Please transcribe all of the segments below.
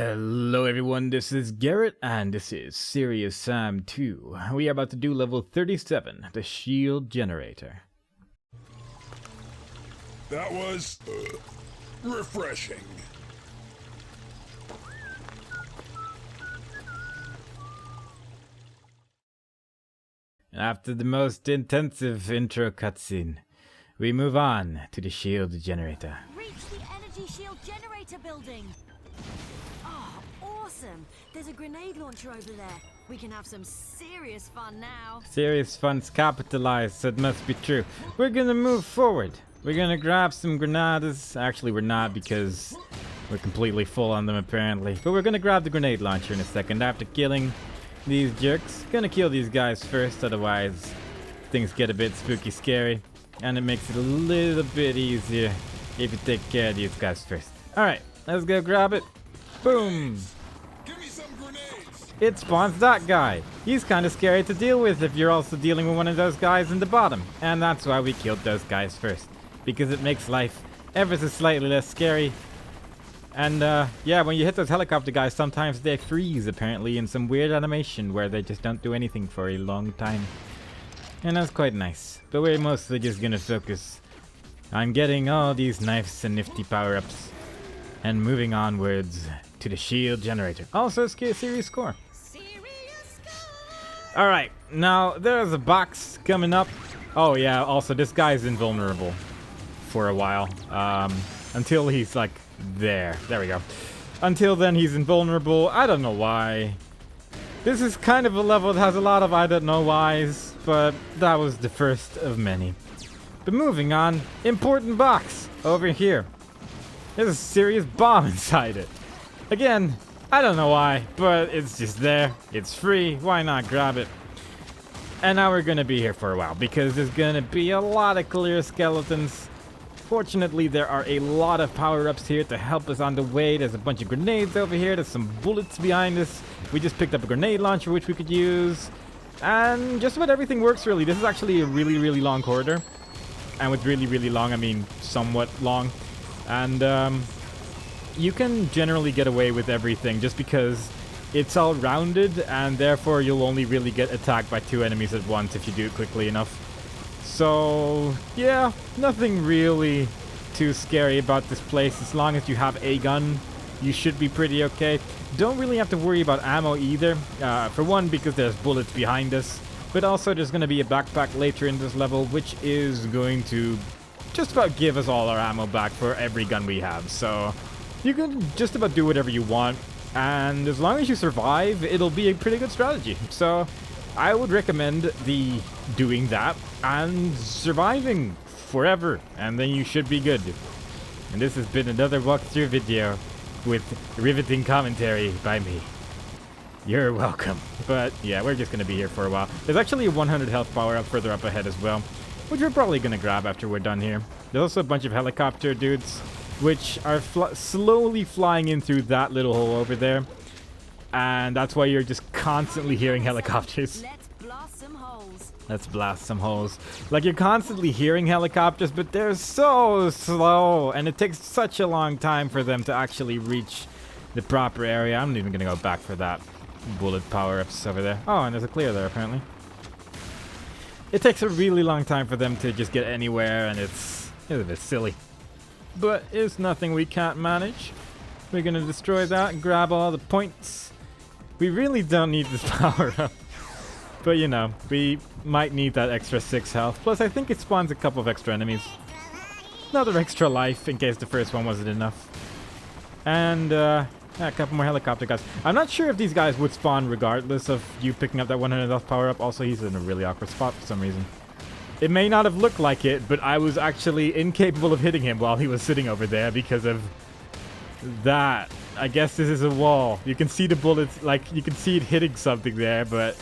Hello everyone, this is Garrett and this is Serious Sam 2. We are about to do level 37, the shield generator. That was refreshing. After the most intensive intro cutscene, we move on to the shield generator. Reach the energy shield generator building. Oh, awesome. There's a grenade launcher over there. We can have some serious fun now. Serious fun's capitalized, so it must be true. We're gonna move forward. We're gonna grab some grenades. Actually, we're not because we're completely full on them apparently. But we're gonna grab the grenade launcher in a second after killing these jerks. Gonna kill these guys first, otherwise things get a bit spooky scary. And it makes it a little bit easier if you take care of these guys first. Alright, let's go grab it. Boom! Give me some grenades. It spawns that guy. He's kind of scary to deal with if you're also dealing with one of those guys in the bottom. And that's why we killed those guys first. Because it makes life ever so slightly less scary. And yeah, when you hit those helicopter guys, sometimes they freeze apparently in some weird animation where they just don't do anything for a long time. And that's quite nice. But we're mostly just gonna focus on getting all these nice and nifty power-ups and moving onwards to the shield generator. Also, series score. Alright, now there's a box coming up. Oh yeah, also this guy's invulnerable for a while. Until he's like there. There we go. Until then he's invulnerable. I don't know why. This is kind of a level that has a lot of I don't know whys, but that was the first of many. But moving on, important box over here. There's a serious bomb inside it. Again, I don't know why, but it's just there. It's free. Why not grab it? And now we're gonna be here for a while because there's gonna be a lot of clear skeletons. Fortunately, there are a lot of power-ups here to help us on the way. There's a bunch of grenades over here. There's some bullets behind us. We just picked up a grenade launcher which we could use. And just about everything works really. This is actually a really, really long corridor. And with really, really long, I mean somewhat long. And you can generally get away with everything just because it's all rounded and therefore you'll only really get attacked by 2 enemies at once if you do it quickly enough. So yeah, nothing really too scary about this place. As long as you have a gun, you should be pretty okay. Don't really have to worry about ammo either. For one, because there's bullets behind us. But also there's going to be a backpack later in this level, which is going to just about give us all our ammo back for every gun we have. So you can just about do whatever you want. And as long as you survive, it'll be a pretty good strategy. So I would recommend doing that and surviving forever. And then you should be good. And this has been another walkthrough video with riveting commentary by me. You're welcome. But yeah, we're just going to be here for a while. There's actually a 100 health power up further up ahead as well, which we're probably going to grab after we're done here. There's also a bunch of helicopter dudes, which are slowly flying in through that little hole over there. And that's why you're just constantly hearing helicopters. Let's blast some holes. Let's blast some holes. Like, you're constantly hearing helicopters, but they're so slow. And it takes such a long time for them to actually reach the proper area. I'm not even going to go back for that. Bullet power-ups over there. Oh, and there's a clear there, apparently. It takes a really long time for them to just get anywhere, and it's a bit silly. But it's nothing we can't manage. We're going to destroy that and grab all the points. We really don't need this power-up. But, you know, we might need that extra 6 health. Plus, I think it spawns a couple of extra enemies. Another extra life in case the first one wasn't enough. And, yeah, a couple more helicopter guys. I'm not sure if these guys would spawn regardless of you picking up that 100 health power-up. Also, he's in a really awkward spot for some reason. It may not have looked like it, but I was actually incapable of hitting him while he was sitting over there because of that. I guess this is a wall. You can see the bullets, like, you can see it hitting something there, but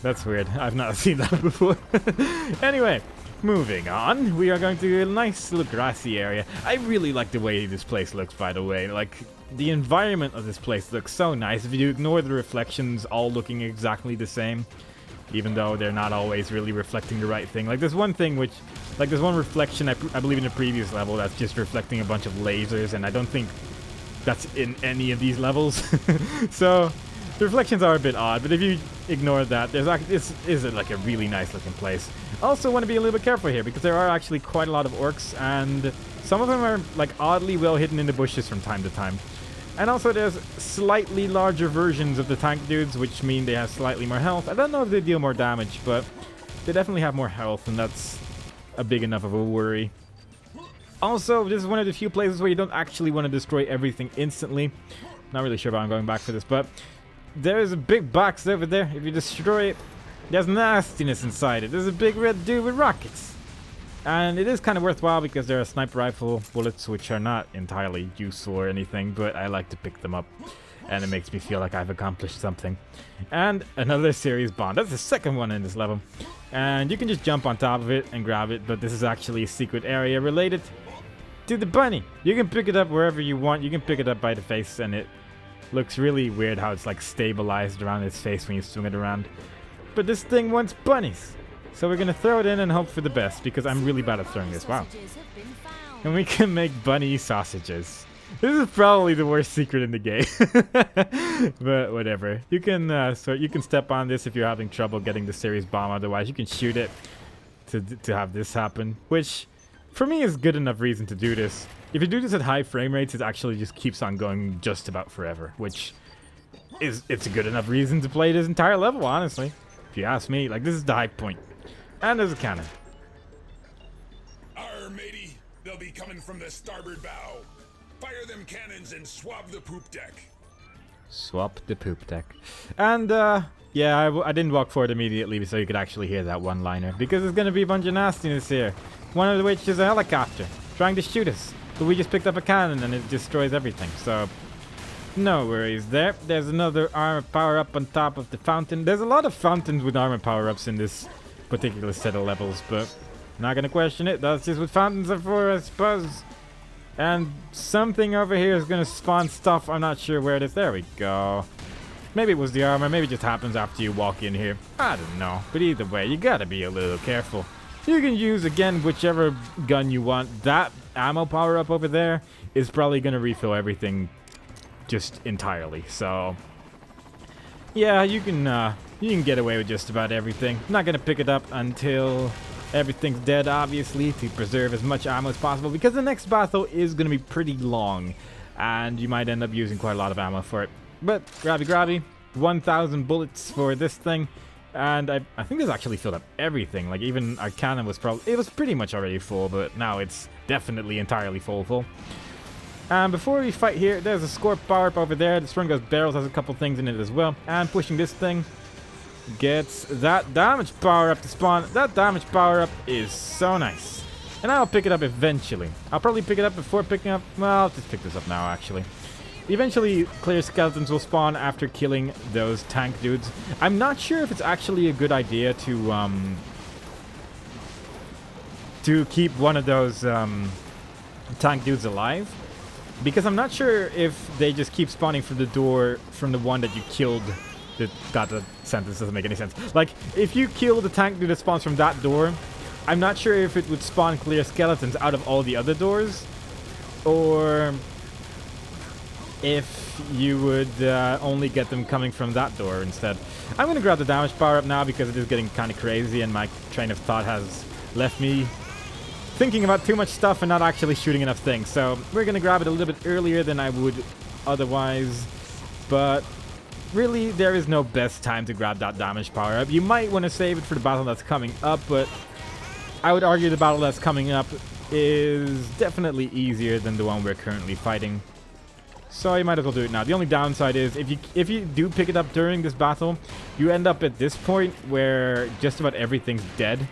that's weird. I've not seen that before. Anyway, moving on. We are going to a nice little grassy area. I really like the way this place looks, by the way. Like, the environment of this place looks so nice. If you ignore the reflections all looking exactly the same, even though they're not always really reflecting the right thing. Like, there's one thing which, there's one reflection, I believe in the previous level, that's just reflecting a bunch of lasers, and I don't think that's in any of these levels. So the reflections are a bit odd, but if you ignore that, there's actually, this is like a really nice looking place. Also want to be a little bit careful here because there are actually quite a lot of orcs, and some of them are like oddly well hidden in the bushes from time to time. And also there's slightly larger versions of the tank dudes, which mean they have slightly more health. I don't know if they deal more damage, but they definitely have more health, and that's a big enough of a worry. Also, this is one of the few places where you don't actually want to destroy everything instantly. Not really sure why I'm going back for this, but there's a big box over there. If you destroy it, there's nastiness inside it. There's a big red dude with rockets. And it is kind of worthwhile because there are sniper rifle bullets, which are not entirely useful or anything, but I like to pick them up. And it makes me feel like I've accomplished something. And another series bond. That's the second one in this level. And you can just jump on top of it and grab it, but this is actually a secret area related to the bunny. You can pick it up wherever you want. You can pick it up by the face, and it looks really weird how it's like stabilized around its face when you swing it around. But this thing wants bunnies. So we're gonna throw it in and hope for the best, because I'm really bad at throwing this. Wow. And we can make bunny sausages. This is probably the worst secret in the game. But whatever. You can you can step on this if you're having trouble getting the series bomb. Otherwise, you can shoot it to have this happen, which for me is good enough reason to do this. If you do this at high frame rates, it actually just keeps on going just about forever, which it's a good enough reason to play this entire level, honestly. If you ask me, like, this is the high point. And there's a cannon. Arr, matey. They'll be coming from the starboard bow. Fire them cannons and swab the poop deck. Swap the poop deck. And, yeah, I didn't walk forward immediately so you could actually hear that one-liner, because there's going to be a bunch of nastiness here. One of which is a helicopter trying to shoot us. But we just picked up a cannon and it destroys everything, so no worries there. There's another armor power-up on top of the fountain. There's a lot of fountains with armor power-ups in this particular set of levels, but I'm not gonna question it. That's just what fountains are for, I suppose. And something over here is gonna spawn stuff. I'm not sure where it is. There we go. Maybe it was the armor. Maybe it just happens after you walk in here. I don't know. But either way, you gotta be a little careful. You can use, again, whichever gun you want. That ammo power-up over there is probably gonna refill everything just entirely. So yeah, you can get away with just about everything. I'm not gonna pick it up until everything's dead, obviously, to preserve as much ammo as possible, because the next battle is gonna be pretty long and you might end up using quite a lot of ammo for it. But grabby 1,000 bullets for this thing, and I think this actually filled up everything. Like, even our cannon was pretty much already full, but now it's definitely entirely full. And before we fight here, there's a score power-up over there. The Strunga's barrels has a couple things in it as well. And pushing this thing gets that damage power-up to spawn. That damage power-up is so nice. And I'll pick it up eventually. I'll probably pick it up before picking up... Well, I'll just pick this up now, actually. Eventually, clear skeletons will spawn after killing those tank dudes. I'm not sure if it's actually a good idea to keep one of those tank dudes alive, because I'm not sure if they just keep spawning from the door from the one that you killed. That sentence doesn't make any sense. Like, if you kill the tank dude that spawns from that door, I'm not sure if it would spawn clear skeletons out of all the other doors, or if you would only get them coming from that door instead. I'm going to grab the damage power up now because it is getting kind of crazy and my train of thought has left me thinking about too much stuff and not actually shooting enough things. So we're going to grab it a little bit earlier than I would otherwise, but really there is no best time to grab that damage power up. You might want to save it for the battle that's coming up, but I would argue the battle that's coming up is definitely easier than the one we're currently fighting. So you might as well do it now. The only downside is if you do pick it up during this battle, you end up at this point where just about everything's dead.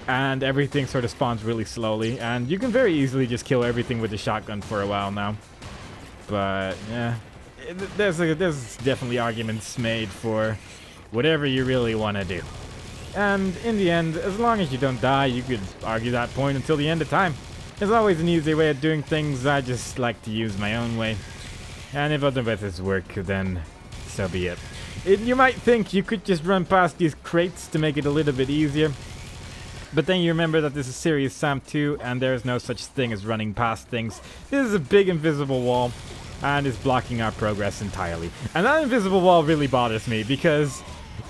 And everything sort of spawns really slowly. And you can very easily just kill everything with the shotgun for a while now. But, yeah. There's definitely arguments made for whatever you really want to do. And in the end, as long as you don't die, you could argue that point until the end of time. There's always an easy way of doing things. I just like to use my own way. And if other methods work, then so be it. You might think you could just run past these crates to make it a little bit easier. But then you remember that this is Serious Sam 2, and there is no such thing as running past things. This is a big invisible wall, and is blocking our progress entirely. And that invisible wall really bothers me because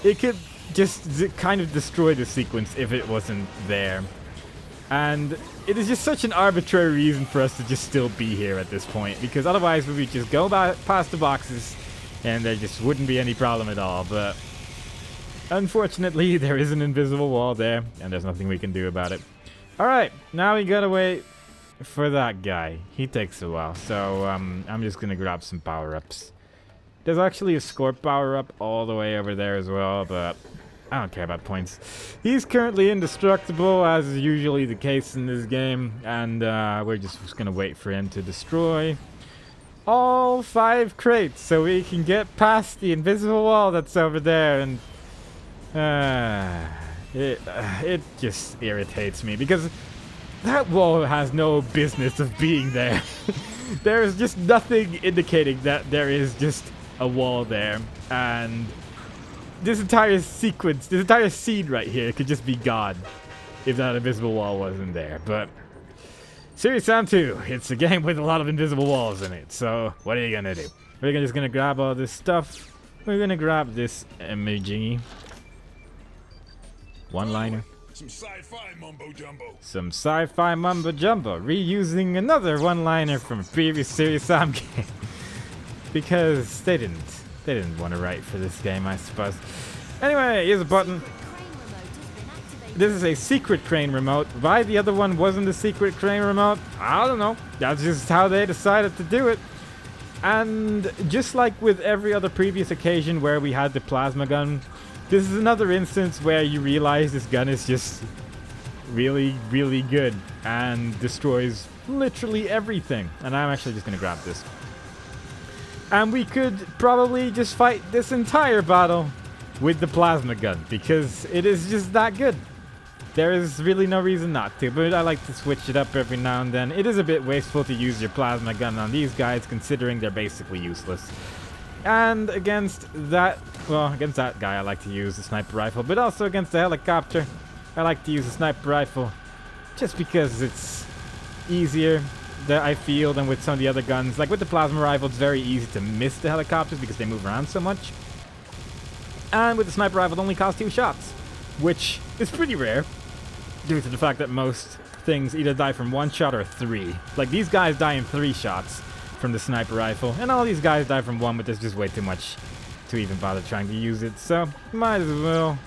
it could just kind of destroy the sequence if it wasn't there. And it is just such an arbitrary reason for us to just still be here at this point, because otherwise we would just go past the boxes and there just wouldn't be any problem at all. But unfortunately, there is an invisible wall there, and there's nothing we can do about it. Alright, now we gotta wait for that guy. He takes a while, so I'm just gonna grab some power-ups. There's actually a Scorp power-up all the way over there as well, but I don't care about points. He's currently indestructible, as is usually the case in this game, and we're just gonna wait for him to destroy all 5 crates so we can get past the invisible wall that's over there. And it just irritates me because that wall has no business of being there. There is just nothing indicating that there is just a wall there, and this entire sequence, this entire scene right here could just be gone if that invisible wall wasn't there. But Serious Sam 2, it's a game with a lot of invisible walls in it, so what are you gonna do? We're just gonna grab all this stuff. We're gonna grab this emoji. One-liner. Some sci-fi mumbo jumbo. Some sci-fi mumbo jumbo, reusing another one-liner from a previous Serious Sam game. Because they didn't want to write for this game, I suppose. Anyway, here's a button. This is a secret crane remote. Why the other one wasn't a secret crane remote, I don't know. That's just how they decided to do it. And just like with every other previous occasion where we had the plasma gun, this is another instance where you realize this gun is just really, really good and destroys literally everything. And I'm actually just going to grab this. And we could probably just fight this entire battle with the plasma gun because it is just that good. There is really no reason not to, but I like to switch it up every now and then. It is a bit wasteful to use your plasma gun on these guys considering they're basically useless. And against that guy I like to use the sniper rifle, but also against the helicopter I like to use the sniper rifle just because it's easier that I feel than with some of the other guns. Like with the plasma rifle, it's very easy to miss the helicopters because they move around so much. And with the sniper rifle, it only costs 2 shots, which is pretty rare due to the fact that most things either die from 1 shot or 3. Like these guys die in 3 shots from the sniper rifle, and all these guys die from 1, but there's just way too much to even bother trying to use it. So might as well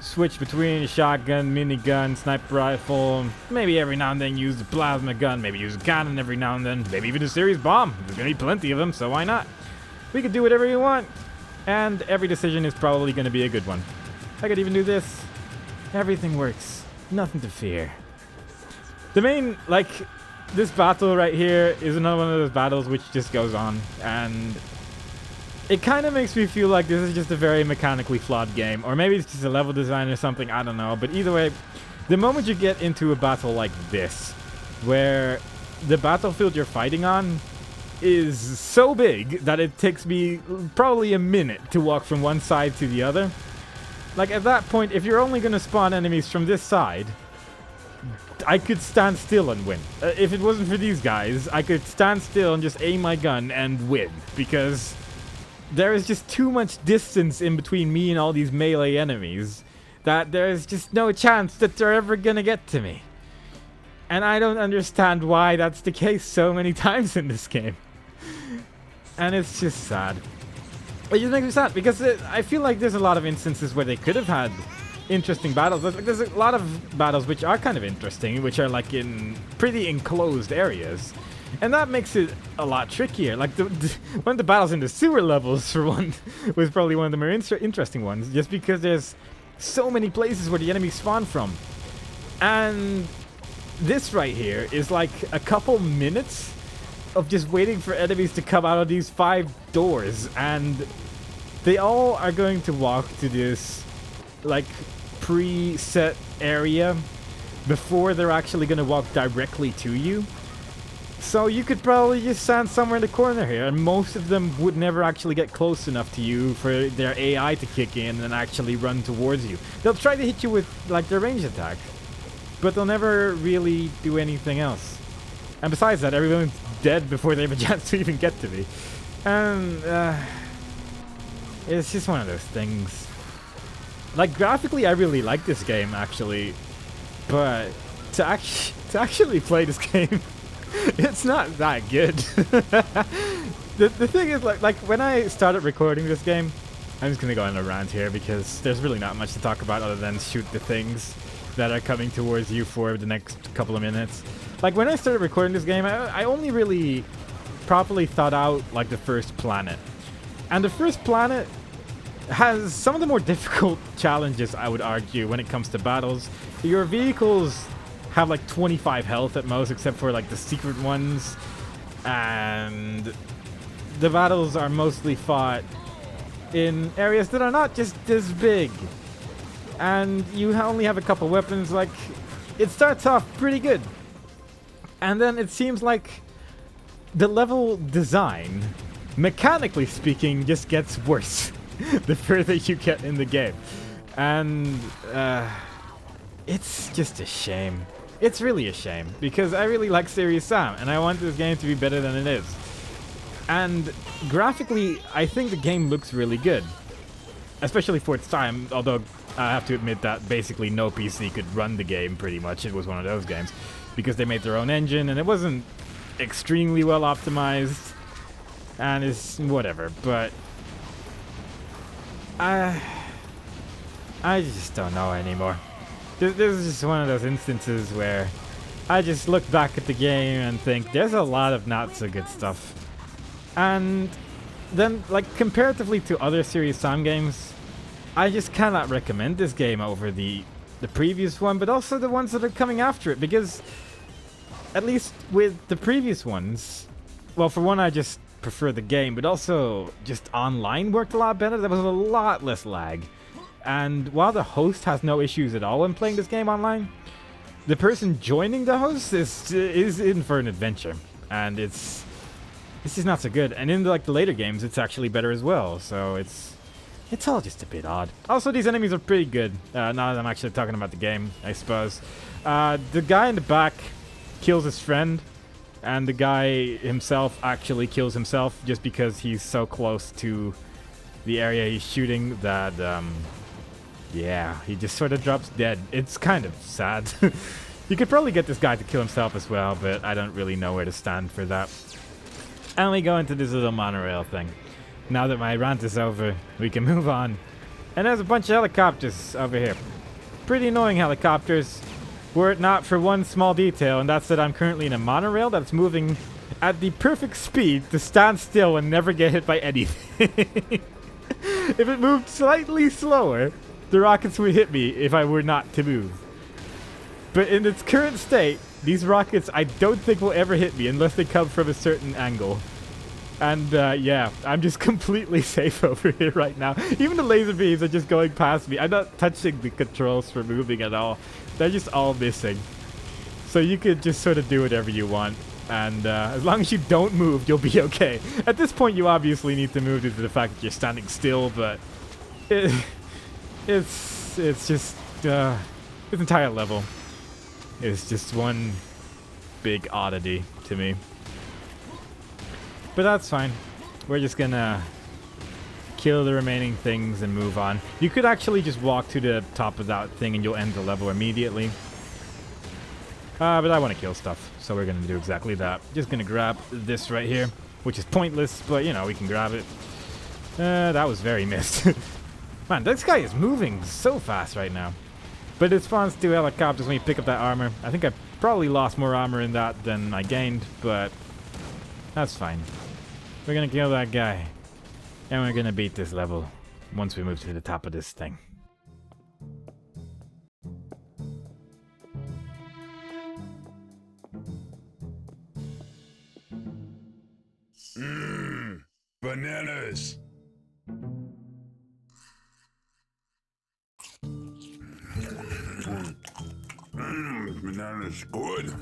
switch between shotgun, minigun, sniper rifle, maybe every now and then use the plasma gun, maybe use a cannon every now and then, maybe even a series bomb. There's gonna be plenty of them, so why not? We could do whatever we want, and every decision is probably gonna be a good one. I could even do this. Everything works. Nothing to fear. The main, this battle right here is another one of those battles which just goes on, and it kind of makes me feel like this is just a very mechanically flawed game. Or maybe it's just a level design or something, I don't know. But either way, the moment you get into a battle like this, where the battlefield you're fighting on is so big that it takes me probably a minute to walk from one side to the other. Like at that point, if you're only going to spawn enemies from this side, I could stand still and win. If it wasn't for these guys, I could stand still and just aim my gun and win. Because there is just too much distance in between me and all these melee enemies that there's just no chance that they're ever gonna get to me. And I don't understand why that's the case so many times in this game. And it's just sad. It just makes me sad because I feel like there's a lot of instances where they could have had interesting battles. There's a lot of battles which are kind of interesting, which are like in pretty enclosed areas. And that makes it a lot trickier. Like one of the battles in the sewer levels, for one, was probably one of the more interesting ones, just because there's so many places where the enemies spawn from. And this right here is like a couple minutes of just waiting for enemies to come out of these 5 doors, and they all are going to walk to this like preset area before they're actually going to walk directly to you. So you could probably just stand somewhere in the corner here, and most of them would never actually get close enough to you for their AI to kick in and actually run towards you. They'll try to hit you with like their ranged attack, but they'll never really do anything else. And besides that, everyone's dead before they have a chance to even get to me. And it's just one of those things. Like, graphically, I really like this game, actually. But to actually play this game, it's not that good. The thing is, like when I started recording this game, I'm just gonna go on a rant here because there's really not much to talk about other than shoot the things that are coming towards you for the next couple of minutes. Like, when I started recording this game, I only really properly thought out, like, the first planet. And the first planet has some of the more difficult challenges, I would argue, when it comes to battles. Your vehicles have like 25 health at most, except for like the secret ones. And the battles are mostly fought in areas that are not just as big. And you only have a couple weapons. Like, it starts off pretty good. And then it seems like the level design, mechanically speaking, just gets worse the further you get in the game. And it's just a shame. It's really a shame, because I really like Serious Sam, and I want this game to be better than it is. And graphically, I think the game looks really good. Especially for its time, although I have to admit that basically no PC could run the game, pretty much. It was one of those games. Because they made their own engine, and it wasn't extremely well optimized. And it's whatever, but I just don't know anymore. This is just one of those instances where I just look back at the game and think there's a lot of not so good stuff. And then, like, comparatively to other Serious Sam games, I just cannot recommend this game over the previous one, but also the ones that are coming after it, because at least with the previous ones, well, for one, I just prefer the game, but also just online worked a lot better. There was a lot less lag. And while the host has no issues at all when playing this game online, the person joining the host is in for an adventure, and it's just not so good. And in the later games, it's actually better as well. So it's all just a bit odd. Also, these enemies are pretty good. Now that I'm actually talking about the game, I suppose. The guy in the back kills his friend, and the guy himself actually kills himself just because he's so close to the area he's shooting that, yeah, he just sort of drops dead. It's kind of sad. You could probably get this guy to kill himself as well, but I don't really know where to stand for that. And we go into this little monorail thing. Now that my rant is over, we can move on. And there's a bunch of helicopters over here. Pretty annoying helicopters, were it not for one small detail, and that's that I'm currently in a monorail that's moving at the perfect speed to stand still and never get hit by anything. If it moved slightly slower, the rockets would hit me if I were not to move. But in its current state, these rockets I don't think will ever hit me unless they come from a certain angle. And yeah, I'm just completely safe over here right now. Even the laser beams are just going past me. I'm not touching the controls for moving at all. They're just all missing. So you could just sort of do whatever you want. And as long as you don't move, you'll be okay. At this point, you obviously need to move due to the fact that you're standing still, but it's just this entire level is just one big oddity to me. But that's fine. We're just gonna kill the remaining things and move on. You could actually just walk to the top of that thing and you'll end the level immediately. But I want to kill stuff, so we're gonna do exactly that. Just gonna grab this right here, which is pointless, but you know, we can grab it. That was very missed. Man, this guy is moving so fast right now. But it spawns 2 helicopters when you pick up that armor. I think I probably lost more armor in that than I gained, but that's fine. We're gonna kill that guy. And we're gonna beat this level once we move to the top of this thing. Bananas. Bananas good.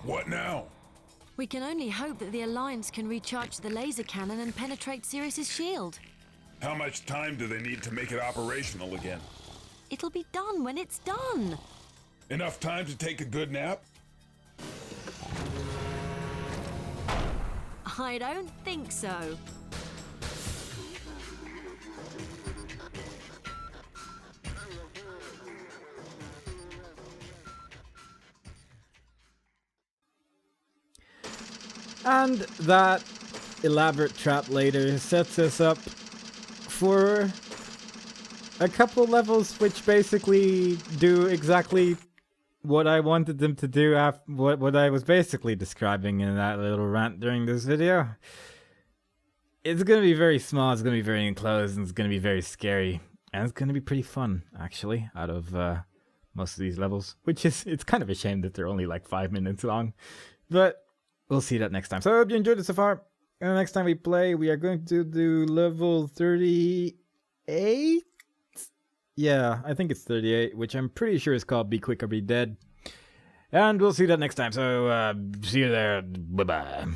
What now? We can only hope that the Alliance can recharge the laser cannon and penetrate Sirius's shield. How much time do they need to make it operational again? It'll be done when it's done. Enough time to take a good nap? I don't think so. And that elaborate trap later sets us up for a couple levels which basically do exactly what I wanted them to do, what I was basically describing in that little rant during this video. It's going to be very small, it's going to be very enclosed, and it's going to be very scary. And it's going to be pretty fun, actually, out of most of these levels. Which is, it's kind of a shame that they're only like 5 minutes long. But we'll see that next time. So I hope you enjoyed it so far. And the next time we play, we are going to do level 38? Yeah, I think it's 38, which I'm pretty sure is called Be Quick or Be Dead. And we'll see that next time. So, see you there. Bye-bye.